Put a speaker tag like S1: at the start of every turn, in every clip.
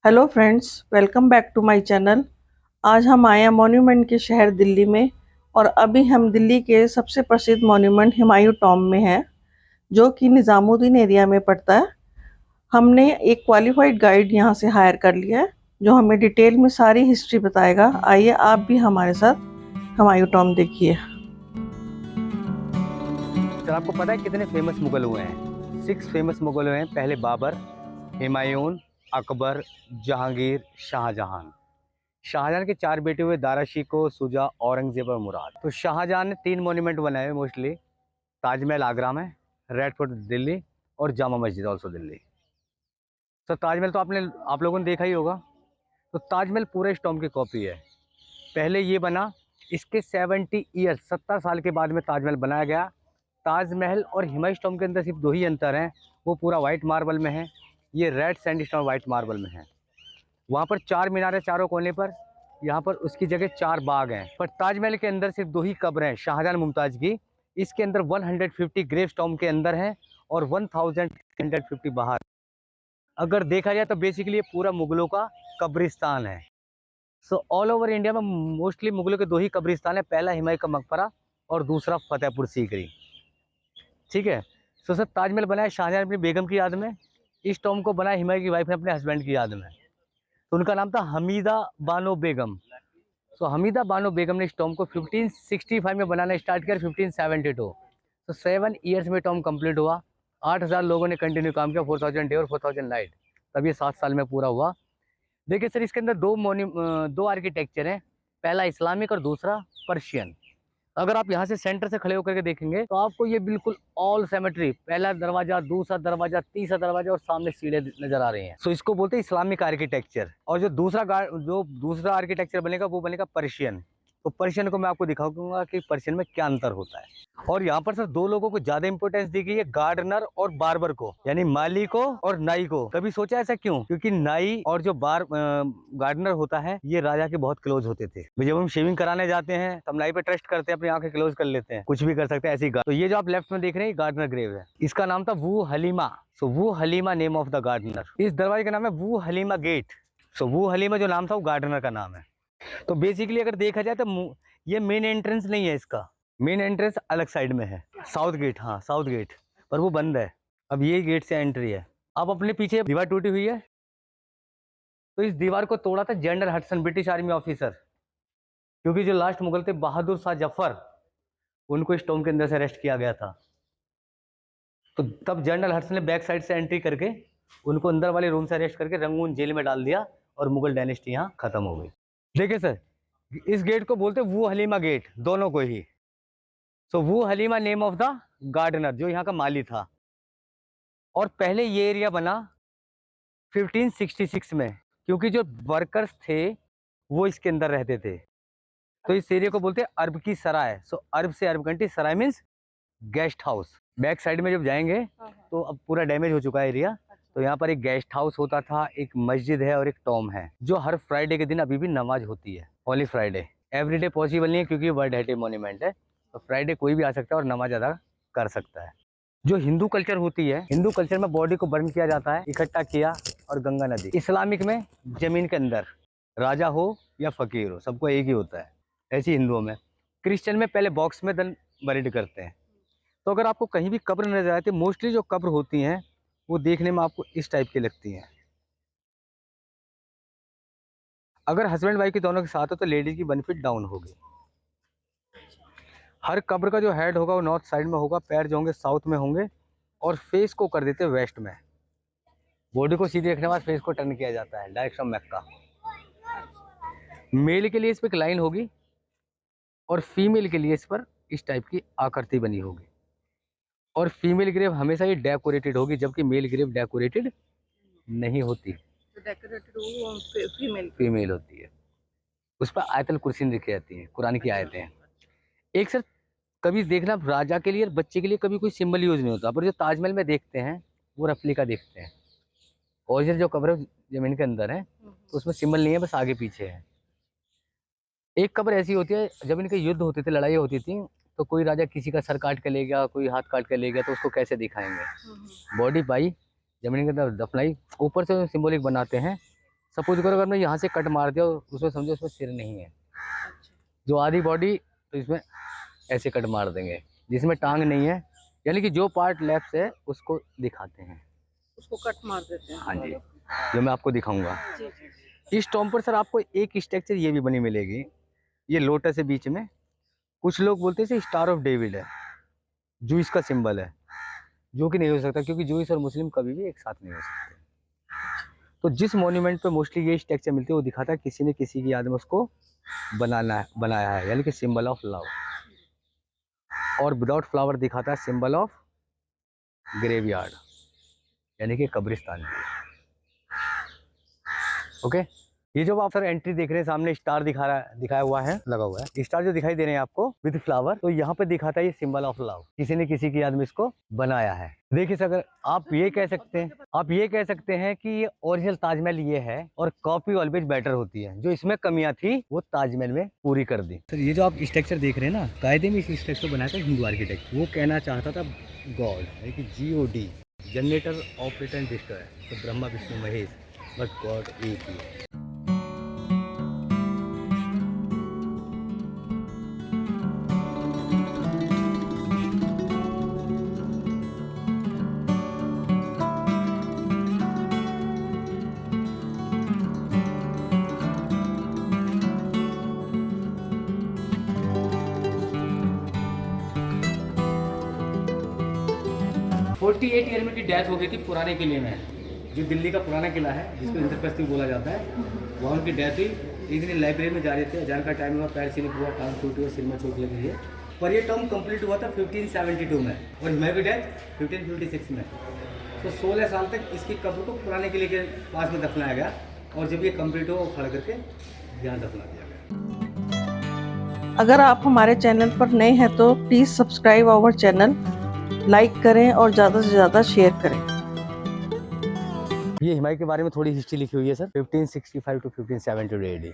S1: Hello friends, welcome back to my channel. आज हम आए हैं मॉन्यूमेंट के शहर दिल्ली में और अभी हम दिल्ली के सबसे प्रसिद्ध मॉन्यूमेंट हुमायूं टॉम्ब में हैं, जो कि निज़ामुद्दीन एरिया में पड़ता है। हमने एक क्वालिफाइड गाइड यहाँ से हायर कर लिया है, जो हमें डिटेल में सारी हिस्ट्री बताएगा। आइए आप भी हमारे साथ हुमायूं टॉम्ब देखिए।
S2: सर, आपको पता है कितने फेमस मुगल हुए हैं? 6 फेमस मुगल हुए हैं। पहले बाबर, हुमायूं, अकबर, जहांगीर, शाहजहां। शाहजहां के 4 बेटे हुए, दारा शिकोह, शुजा, औरंगजेब और मुराद। तो शाहजहां ने 3 मॉन्यूमेंट बनाए हुए मोस्टली। ताजमहल आगरा में, रेड फोर्ट दिल्ली और जामा मस्जिद ऑल्सो दिल्ली। सर, ताजमहल तो आप लोगों ने देखा ही होगा। तो ताजमहल पूरे स्टॉम्ब की कॉपी है। पहले ये बना, इसके 70 ईयर्स 70 साल के बाद में ताजमहल बनाया गया। ताजमहल और हुमायूं टॉम्ब के अंदर सिर्फ 2 ही अंतर हैं, वो पूरा वाइट मार्बल में है, ये रेड सैंडस्टोन वाइट मार्बल में है। वहाँ पर 4 मीनार है चारों कोने पर, यहाँ पर उसकी जगह 4 बाग हैं। पर ताजमहल के अंदर सिर्फ 2 ही कब्र हैं, शाहजहां मुमताज़ की। इसके अंदर 150 ग्रेव टॉम्ब के अंदर हैं और 1350 बाहर। अगर देखा जाए तो बेसिकली ये पूरा मुगलों का कब्रिस्तान है। सो ऑल ओवर इंडिया में मोस्टली मुगलों के 2 ही कब्रिस्तान है, पहला हुमायूं का मकबरा और दूसरा फतेहपुर सीकरी। ठीक है। सो सर, ताजमहल बनाया शाहजहां अपनी बेगम की याद में। इस टॉम्ब को बनाया हुमायूं की वाइफ ने अपने हस्बैंड की याद में। तो उनका नाम था हमीदा बानो बेगम। सो हमीदा बानो बेगम ने इस टॉम्ब को 1565 में बनाना स्टार्ट किया, 1572। तो 7 ईयर्स में टॉम्ब कंप्लीट हुआ। 8000 लोगों ने कंटिन्यू काम किया, 4000 डे और 4000 नाइट। तब ये 7 साल में पूरा हुआ। देखिए सर, इसके अंदर दो आर्किटेक्चर हैं, पहला इस्लामिक और दूसरा पर्शियन। अगर आप यहाँ से सेंटर से खड़े होकर के देखेंगे तो आपको ये बिल्कुल ऑल सेमेट्री, पहला दरवाजा, दूसरा दरवाजा, तीसरा दरवाजा और सामने सीढ़े नजर आ रहे हैं। सो इसको बोलते हैं इस्लामिक आर्किटेक्चर। और जो दूसरा आर्किटेक्चर बनेगा वो बनेगा पर्शियन। तो पर्शियन को मैं आपको दिखाऊंगा कि पर्शियन में क्या अंतर होता है। और यहाँ पर सर 2 लोगों को ज्यादा इंपॉर्टेंस दी गई है, गार्डनर और बार्बर को, यानी माली को और नाई को। कभी सोचा ऐसा क्यों? क्योंकि नाई और जो गार्डनर होता है, ये राजा के बहुत क्लोज होते थे। जब हम शेविंग कराने जाते हैं तब नाई पे ट्रस्ट करते हैं, अपनी आंखें क्लोज कर लेते हैं, कुछ भी कर सकते हैं ऐसी। तो ये जो आप लेफ्ट में देख रहे हैं गार्डनर ग्रेव है, इसका नाम था Bu Halima. So Bu Halima name of the gardener. इस दरवाजे का नाम है वू हलीमा गेट। सो वू हलीमा जो नाम था वो गार्डनर का नाम है। तो बेसिकली अगर देखा जाए तो ये मेन एंट्रेंस नहीं है, इसका मेन एंट्रेंस अलग साइड में है, साउथ गेट। हाँ, साउथ गेट, पर वो बंद है। अब ये गेट से एंट्री है। अब अपने पीछे दीवार टूटी हुई है, तो इस दीवार को तोड़ा था general Hudson, British army officer. क्योंकि जो लास्ट मुगल थे बहादुर शाह जफर, उनको इस टॉम्ब के अंदर से अरेस्ट किया गया था। तो तब जनरल हडसन ने बैक साइड से एंट्री करके उनको अंदर वाले रूम से अरेस्ट करके रंगून जेल में डाल दिया और मुगल डायनेस्टी यहाँ खत्म हो गई। देखिए सर, इस गेट को बोलते वो हलीमा गेट, दोनों को ही। सो वो Halima name of the gardener, जो यहाँ का माली था। और पहले ये एरिया बना 1566 में, क्योंकि जो वर्कर्स थे वो इसके अंदर रहते थे। तो इस एरिया को बोलते हैं अरब की सराय। सो अरब से Arab country, sarai means guest house. Back side में जब जाएंगे तो अब पूरा डैमेज हो चुका है एरिया। तो यहाँ पर एक गेस्ट हाउस होता था, एक मस्जिद है और एक टॉम है, जो हर फ्राइडे के दिन अभी भी नमाज होती है, होली फ्राइडे। एवरीडे पॉसिबल नहीं है क्योंकि वर्ल्ड हेरिटेज मॉन्यूमेंट है, तो फ्राइडे कोई भी आ सकता है और नमाज अदा कर सकता है। जो हिंदू कल्चर होती है, हिंदू कल्चर में बॉडी को बर्न किया जाता है, इकट्ठा किया और गंगा नदी। इस्लामिक में जमीन के अंदर, राजा हो या फकीर हो, सबको एक ही होता है। ऐसी हिंदुओं में। क्रिश्चियन में पहले बॉक्स में दन बरीड करते हैं। तो अगर आपको कहीं भी कब्र नजर आए तो मोस्टली जो कब्र होती हैं वो देखने में आपको इस टाइप की लगती हैं। अगर हस्बैंड वाइफ के दोनों के साथ हो तो लेडीज की बेनिफिट डाउन होगी। हर कब्र का जो हेड होगा वो नॉर्थ साइड में होगा, पैर जो होंगे साउथ में होंगे और फेस को कर देते वेस्ट में। बॉडी को सीधी रखने के बाद फेस को टर्न किया जाता है डायरेक्शन मक्का। मेल के लिए इस पर एक लाइन होगी और फीमेल के लिए इस पर इस टाइप की आकृति बनी होगी। और फीमेल ग्रेव हमेशा ही डेकोरेटेड होगी, जबकि मेल ग्रेव डेकोरेटेड नहीं होती। तो डेकोरेटेड वो फीमेल होती है। उस पर आयतल कुर्सी लिखी जाती है, कुरान की आयतें हैं। एक सर, कभी देखना राजा के लिए और बच्चे के लिए कभी कोई सिंबल यूज नहीं होता, पर जो ताजमहल में देखते हैं वो रेप्लिका देखते हैं। ओरिजिनल जो कब्र जमीन के अंदर है तो उसमें सिंबल नहीं है, बस आगे पीछे है। एक कब्र ऐसी होती है, जब इनके युद्ध होते थे, लड़ाई होती थी, तो कोई राजा किसी का सर काट के ले गया, कोई हाथ काट के ले गया, तो उसको कैसे दिखाएंगे? बॉडी पाई जमीन के अंदर दफनाई, ऊपर से सिंबॉलिक बनाते हैं, सपोज करो अगर मैं यहाँ से कट मार दिया उसमें समझो उसमें सिर नहीं है,
S1: अच्छा।
S2: जो आधी बॉडी तो इसमें ऐसे कट मार देंगे, जिसमें टांग नहीं है, यानी कि जो पार्ट लेफ्ट है उसको दिखाते हैं,
S1: उसको कट मार देते हैं
S2: हाँ
S1: पूरा
S2: जी,
S1: लोग।
S2: जो मैं आपको दिखाऊंगा।
S1: जी जी।
S2: इस टॉम पर सर आपको एक स्ट्रक्चर ये भी बनी मिलेगी, ये लोटस है बीच में, कुछ लोग बोलते हैं इसे स्टार ऑफ डेविड है, जूइस का सिंबल है, जो कि नहीं हो सकता क्योंकि जूइस और मुस्लिम कभी भी एक साथ नहीं हो सकते। तो जिस मॉन्यूमेंट पे मोस्टली ये स्ट्रक्चर मिलती है वो दिखाता है किसी ने किसी की याद में उसको बनाया है, यानी कि सिंबल ऑफ लव। और विदाउट फ्लावर दिखाता है सिंबल ऑफ ग्रेवयार्ड, यानी कि कब्रिस्तान। ओके, ये जो आप सर एंट्री देख रहे हैं सामने स्टार दिखाया हुआ है, लगा हुआ है स्टार जो दिखाई दे रहे हैं आपको विद फ्लावर, तो यहाँ पे दिखाता है ये सिंबल ऑफ लव, किसी ने किसी की याद में इसको बनाया है। देखिए सर, आप ये कह सकते हैं कि ये ओरिजिनल ताजमहल ये है और कॉपी ऑलवेज बेटर होती है, जो इसमें कमियां थी वो ताजमहल में पूरी कर दी। सर ये जो आप स्ट्रक्चर देख रहे हैं ना, कायदे में इस स्ट्रक्चर बनाया था हिंदू आर्किटेक्ट, वो कहना चाहता था गॉड है कि GOD, generator operator and destroyer, तो ब्रह्मा विष्णु महेश, बट गॉड एक ही है। 48 ईयर में की डेथ हो गई थी पुराने किले में, जो दिल्ली का पुराना किला है जिसको इंद्रप्रस्थ भी बोला जाता है, वहाँ उनकी डेथ हुई। एक दिन लाइब्रेरी में जा रहे थे, अजान का टाइम हुआ, पैर स्लिप हुआ, टांग टूटी और सिर में चोट लगी है। पर ये टर्म कंप्लीट हुआ था 1572 में और हुमायूं की डेथ 1556 में। तो 16 साल तक इसकी कब्र को पुराने किले के पास में दफनाया गया और जब ये कंप्लीट हुआ वो खड़ा करके यहाँ दफना दिया गया।
S1: अगर आप हमारे चैनल पर नए हैं तो please subscribe our channel, like करें और ज़्यादा से ज़्यादा शेयर करें।
S2: ये हुमायूं के बारे में थोड़ी हिस्ट्री लिखी हुई है सर, 1565 टू 1572 AD।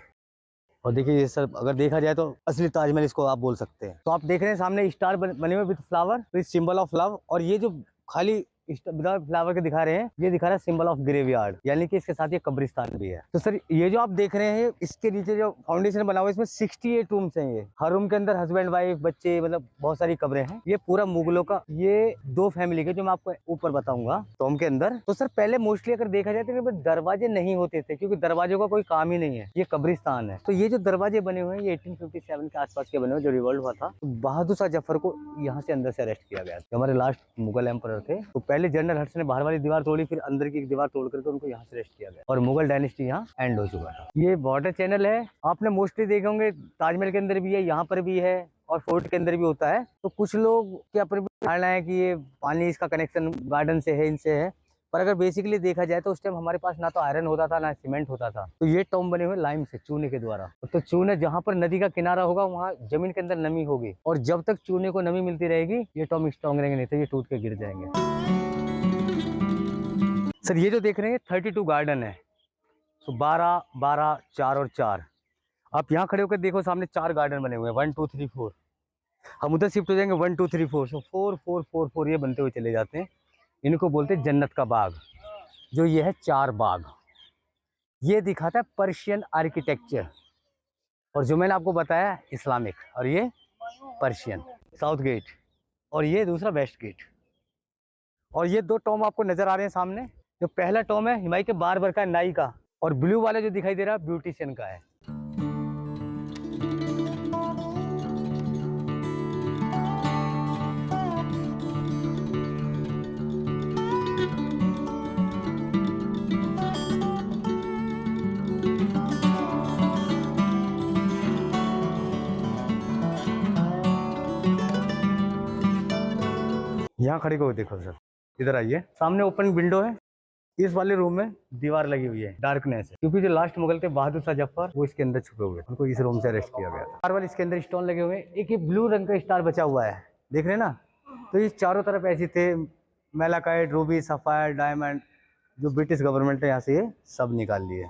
S2: और देखिए ये सर अगर देखा जाए तो असली ताजमहल इसको आप बोल सकते हैं। तो आप देख रहे हैं सामने स्टार बने हुए विद फ्लावर, तो सिंबल ऑफ लव, और ये जो खाली विदाउट फ्लावर के दिखा रहे हैं ये दिखा रहा है सिंबल ऑफ ग्रेवयार्ड, यानी कि इसके साथ ये कब्रिस्तान भी है। तो सर ये जो आप देख रहे हैं इसके नीचे जो फाउंडेशन बना हुआ है इसमें 68 रूम्स हैं। ये हर रूम के अंदर हस्बैंड वाइफ बच्चे मतलब बहुत सारी कब्रें हैं। ये पूरा मुगलों का, ये 2 फैमिली के जो मैं आपको ऊपर बताऊंगा टॉम के अंदर। तो सर पहले मोस्टली अगर देखा जाए तो दरवाजे नहीं होते थे क्योंकि दरवाजों का कोई काम ही नहीं है, ये कब्रिस्तान है। तो ये जो दरवाजे बने हुए हैं ये 1857 के आसपास के बने हुए, जो रिवॉल्ट हुआ था तो बहादुर शाह जफर को यहाँ से अंदर से अरेस्ट किया गया। जो हमारे लास्ट मुगल एम्परर थे, तो पहले जनरल हट्स ने बाहर वाली दीवार तोड़ी, फिर अंदर की एक दीवार तोड़ करके उनको यहाँ से अरेस्ट किया गया और मुगल डायनेस्टी यहाँ एंड हो चुका था। ये वाटर चैनल है, आपने मोस्टली देखे होंगे ताजमहल के अंदर भी है, यहाँ पर भी है और फोर्ट के अंदर भी होता है। तो कुछ लोग के अपनी धारणा है कि ये पानी इसका कनेक्शन गार्डन से है, इनसे है, पर अगर बेसिकली देखा जाए तो उस टाइम हमारे पास ना तो आयरन होता था ना सीमेंट होता था। तो ये टॉम बने हुए लाइम से, चूने के द्वारा। तो चूने जहाँ पर नदी का किनारा होगा वहाँ जमीन के अंदर नमी होगी और जब तक चूने को नमी मिलती रहेगी ये टॉम स्ट्रॉन्ग रहेंगे, नहीं तो ये टूट के गिर जाएंगे। सर ये जो देख रहे हैं 32 गार्डन है, तो 12, 12, 4 और 4। आप यहाँ खड़े होकर देखो सामने 4 गार्डन बने हुए हैं, 1 2 3 4। हम उधर शिफ्ट हो जाएंगे 1 2 3 4, सो 4 4 4 4 ये बनते हुए चले जाते हैं। इनको बोलते हैं जन्नत का बाग। जो ये है 4 बाग, ये दिखाता है पर्शियन आर्किटेक्चर, और जो मैंने आपको बताया इस्लामिक, और ये पर्शियन साउथ गेट और ये दूसरा वेस्ट गेट। और ये 2 टॉम आपको नजर आ रहे हैं सामने। जो पहला टॉम है हुमायूं के बारबर का, नाई का, और ब्लू वाला जो दिखाई दे रहा है ब्यूटिशियन का है। यहाँ खड़े को देखो सर, इधर आइए, सामने ओपन विंडो है। इस वाले रूम में दीवार लगी हुई है, डार्कनेस है, क्योंकि जो लास्ट मुगल थे बहादुर शाह जफर वो इसके अंदर छुपे हुए, उनको इस रूम से अरेस्ट किया गया था। वाले इसके अंदर स्टोन लगे हुए हैं, एक ये ब्लू रंग का स्टार बचा हुआ है, देख रहे हैं ना। तो ये चारों तरफ ऐसे थे, मेलाकाइट, रूबी, सफायर, डायमंड, जो ब्रिटिश गवर्नमेंट ने यहाँ से ये सब निकाल लिए।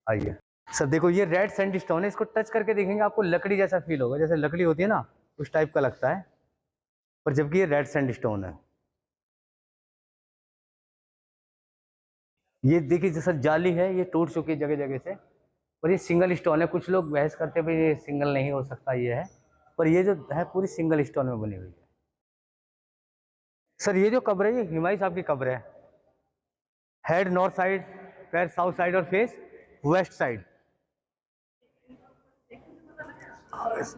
S2: आइए सर देखो, ये रेड सैंडस्टोन है, इसको टच करके देखेंगे आपको लकड़ी जैसा फील होगा, जैसे लकड़ी होती है ना उस टाइप का लगता है, पर जबकि ये रेड सैंडस्टोन है। ये देखिए जैसा जाली है ये टूट चुकी है जगह जगह से, और ये सिंगल स्टोन है। कुछ लोग बहस करते हैं भाई ये सिंगल नहीं हो सकता, ये है, पर ये जो है पूरी सिंगल स्टोन में बनी हुई है। सर ये जो कब्र है ये हुमायूं साहब की कब्र है। हेड नॉर्थ साइड, पैर साउथ साइड और फेस वेस्ट साइड।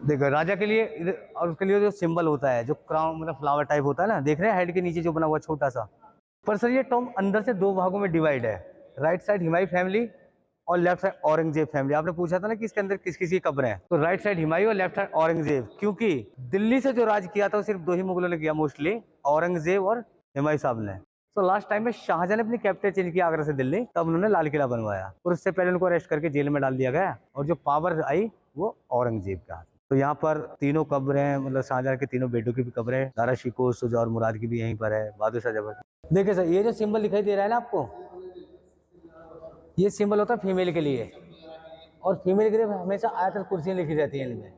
S2: देखो राजा के लिए और उसके लिए जो सिंबल होता है, जो क्राउन मतलब फ्लावर टाइप होता है ना, देख रहे हैं हेड के नीचे जो बना हुआ छोटा सा। पर सर ये टॉम अंदर से दो भागों में डिवाइड है, राइट साइड हुमायूं फैमिली और लेफ्ट साइड औरंगजेब फैमिली। आपने पूछा था ना कि इसके अंदर किस किस की कब्र है, तो राइट साइड हुमायूं और लेफ्ट साइड औरंगजेब, क्योंकि दिल्ली से जो राज किया था वो सिर्फ दो ही मुगलों ने किया मोस्टली, औरंगजेब और हुमायूं साहब ने। तो लास्ट टाइम में शाहजहां ने अपनी कैपिटल चेंज किया आगरा से दिल्ली, तब उन्होंने लाल किला बनवाया, और उससे पहले उनको अरेस्ट करके जेल में डाल दिया गया, और जो पावर आई वो औरंगजेब का हाथ। तो यहाँ पर तीनों कब्रें हैं, मतलब शाहजहां के तीनों बेटों की भी कब्रें हैं, दारा शिकोह, शुजा और मुराद की भी यहीं पर है, बहादुर शाह जफर। देखिए सर ये जो सिंबल दिखाई दे रहा है ना आपको, ये सिंबल होता है फीमेल के लिए, और फीमेल के लिए हमेशा आयतल कुर्सियां लिखी रहती हैं इनमें।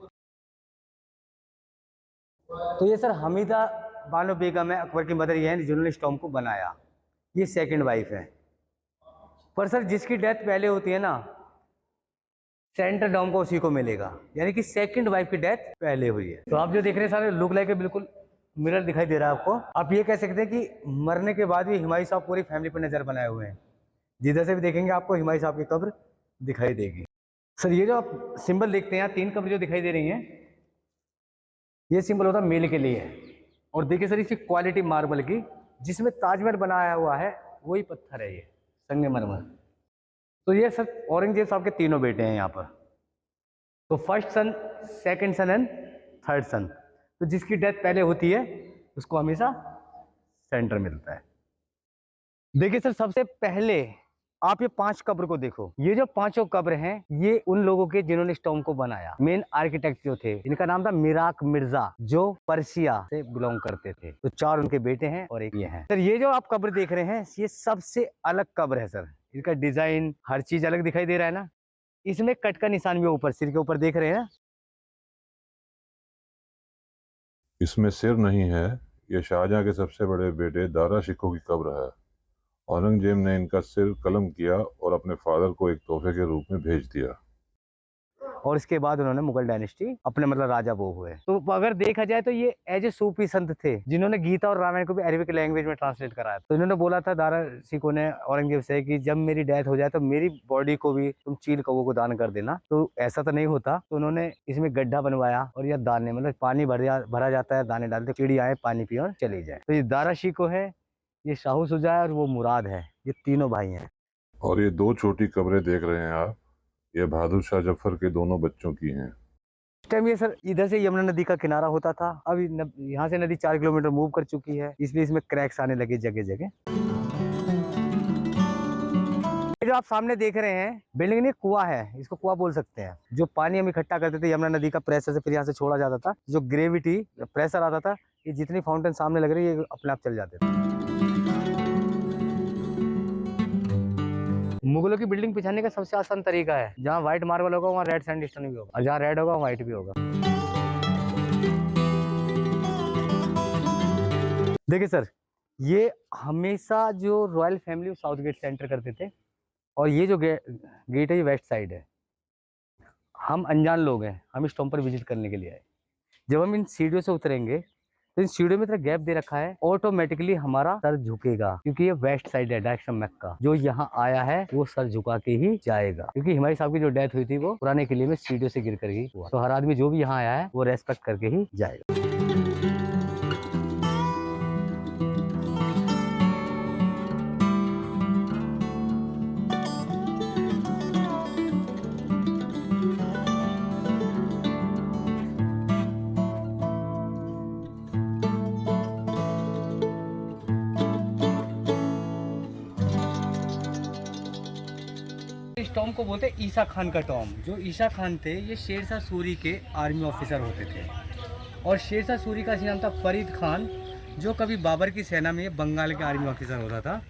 S2: तो ये सर हमीदा बानो बेगम है, अकबर की मदर, ये है जिन्होंने इस टॉम को बनाया, ये सेकंड वाइफ है। पर सर जिसकी डेथ पहले होती है ना, सेंटर डॉम को उसी को मिलेगा, यानी कि सेकंड वाइफ की डेथ पहले हुई है। तो आप जो देख रहे हैं सारे लुक लाइक बिल्कुल मिरर दिखाई दे रहा है आपको। आप ये कह सकते हैं कि मरने के बाद भी हुमायूं साहब पूरी फैमिली पर नजर बनाए हुए हैं, जिधर से भी देखेंगे आपको हुमायूं साहब की कब्र दिखाई देगी। सर ये जो आप सिंबल देखते हैं, तीन कब्र जो दिखाई दे रही हैं, ये सिंबल होता है मेल के लिए। और देखिए सर इसकी क्वालिटी मार्बल की, जिसमें ताजमहल बनाया हुआ है वही पत्थर है, ये संगमरमर। तो ये सर औरंगजेब साहब के तीनों बेटे हैं यहाँ पर, तो first son, second son and third son. तो जिसकी डेथ पहले होती है उसको हमेशा सेंटर मिलता है। देखिए सर सबसे पहले आप ये 5 कब्र को देखो, ये जो पांचों कब्र हैं ये उन लोगों के जिन्होंने इस टॉम को बनाया। मेन आर्किटेक्ट जो थे इनका नाम था मिराक मिर्जा, जो पर्सिया से बिलोंग करते थे। तो 4 उनके बेटे हैं और एक ये हैं। सर ये जो आप कब्र देख रहे हैं ये सबसे अलग कब्र है सर, इनका डिजाइन हर चीज अलग दिखाई दे रहा है ना। इसमें कट का निशान भी ऊपर सिर के ऊपर देख रहे हैं।
S3: इसमें सिर नहीं है, ये शाहजहां के सबसे बड़े बेटे दारा शिकोह की कब्र है। औरंगजेब ने इनका सिर कलम किया और अपने फादर को एक तोहफे के रूप में भेज दिया।
S2: और इसके बाद उन्होंने मुगल डायनेस्टी अपने मतलब राजा वो हुए। तो अगर देखा जाए तो ये एज ए सूफी संत थे, जिन्होंने गीता और रामायण को भी अरबिक लैंग्वेज में ट्रांसलेट कराया। तो इन्होंने बोला था दारा शिकोह ने औरंगजेब से कि जब मेरी डेथ हो जाए तो मेरी बॉडी को भी तुम चील कौवों को दान कर देना। तो ऐसा तो नहीं होता, तो उन्होंने इसमें गड्ढा बनवाया, और यह दाने मतलब पानी भरा जाता है, दाने डालते चिड़ी आए पानी पिए और चली जाए। तो ये दारा शिकोह है, ये शाहू शुजा है और वो मुराद है, ये तीनों भाई हैं।
S3: और ये 2 छोटी कब्रें देख रहे हैं आप, ये बहादुर शाह जफर के दोनों बच्चों की हैं।
S2: टाइम ये सर इधर से यमुना नदी का किनारा होता था, अब यहाँ से नदी 4 किलोमीटर मूव कर चुकी है, इसलिए इसमें क्रैक्स आने लगे जगह जगह। जो आप सामने देख रहे हैं बिल्डिंग नहीं, कुआं है, इसको कुआं बोल सकते हैं। जो पानी हम इकट्ठा करते थे यमुना नदी का प्रेशर से, फिर यहाँ से छोड़ा जाता था, जो ग्रेविटी प्रेशर आता था, ये जितनी फाउंटेन सामने लग रही है ये अपने आप चल जाते थे। मुगलों की बिल्डिंग पिछाने का सबसे आसान तरीका है, जहाँ व्हाइट मार्बल होगा वहाँ रेड सैंडस्टोन भी होगा, और जहाँ रेड होगा वहाँ व्हाइट भी होगा। देखिए सर ये हमेशा जो रॉयल फैमिली साउथ गेट से एंटर करते थे, और ये जो गेट है ये वेस्ट साइड है। हम अनजान लोग हैं, हम इस टॉम पर विजिट करने के लिए आए। जब हम इन सीढ़ियों से उतरेंगे तो इन सीढ़ियों में तरह गैप दे रखा है, ऑटोमेटिकली हमारा सर झुकेगा, क्योंकि ये वेस्ट साइड है डायरेक्शन मक्का। जो यहाँ आया है वो सर झुका के ही जाएगा, क्योंकि हुमायूं साहब की जो डेथ हुई थी वो पुराने किले में सीढ़ियों से गिर कर ही हुआ। तो हर आदमी जो भी यहाँ आया है वो रेस्पेक्ट करके ही जाएगा। इस टॉम को बोलते हैं ईसा खान का टॉम। जो ईसा खान थे ये शेरशाह सूरी के आर्मी ऑफिसर होते थे, और शेरशाह सूरी का नाम था फरीद खान, जो कभी बाबर की सेना में बंगाल के आर्मी ऑफिसर होता था।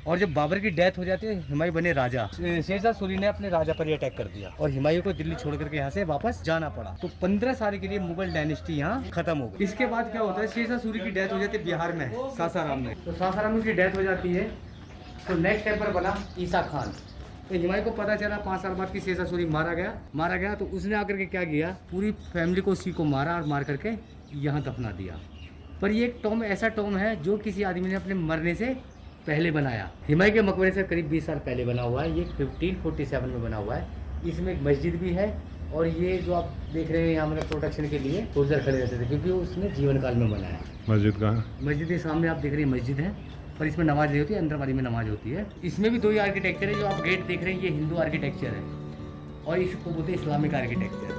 S2: और जब बाबर की डेथ हो जाती है हुमायूं बने राजा, शेरशाह सूरी ने अपने राजा पर ही अटैक कर दिया, और हुमायूं को दिल्ली छोड़ करके यहाँ से वापस जाना पड़ा। तो 15 साल के लिए मुगल डायनेस्टी यहाँ खत्म हो गई। इसके बाद क्या होता है, शेरशाह सूरी की डेथ हो जाती है बिहार में सासाराम में। तो सासाराम में उसकी डेथ हो जाती है, तो नेक्स्ट टेम्पर बना ईसा खान। तो हुमायूं को पता चला 5 साल बाद कि शेरशाह सूरी मारा गया, तो उसने आकर के क्या किया, पूरी फैमिली को उसी को मारा और मार करके यहाँ दफना दिया। पर ये एक टॉम ऐसा टॉम है जो किसी आदमी ने अपने मरने से पहले बनाया। हुमायूं के मकबरे से करीब 20 साल पहले बना हुआ है। ये 1547 में बना हुआ है। इसमें एक मस्जिद भी है और ये जो आप देख रहे हैं यहाँ मतलब प्रोटेक्शन के लिए सोल्जर खड़े रहते थे, क्योंकि वो उसने जीवन काल में बनाया।
S3: मस्जिद कहाँ?
S2: मस्जिद के सामने आप देख रहे हैं मस्जिद है, पर इसमें नमाज नहीं होती, अंदर वाली में नमाज होती है। इसमें भी 2 ही आर्किटेक्चर है। जो आप गेट देख रहे हैं ये हिंदू आर्किटेक्चर है और इसको बोलते हैं इस्लामिक आर्किटेक्चर।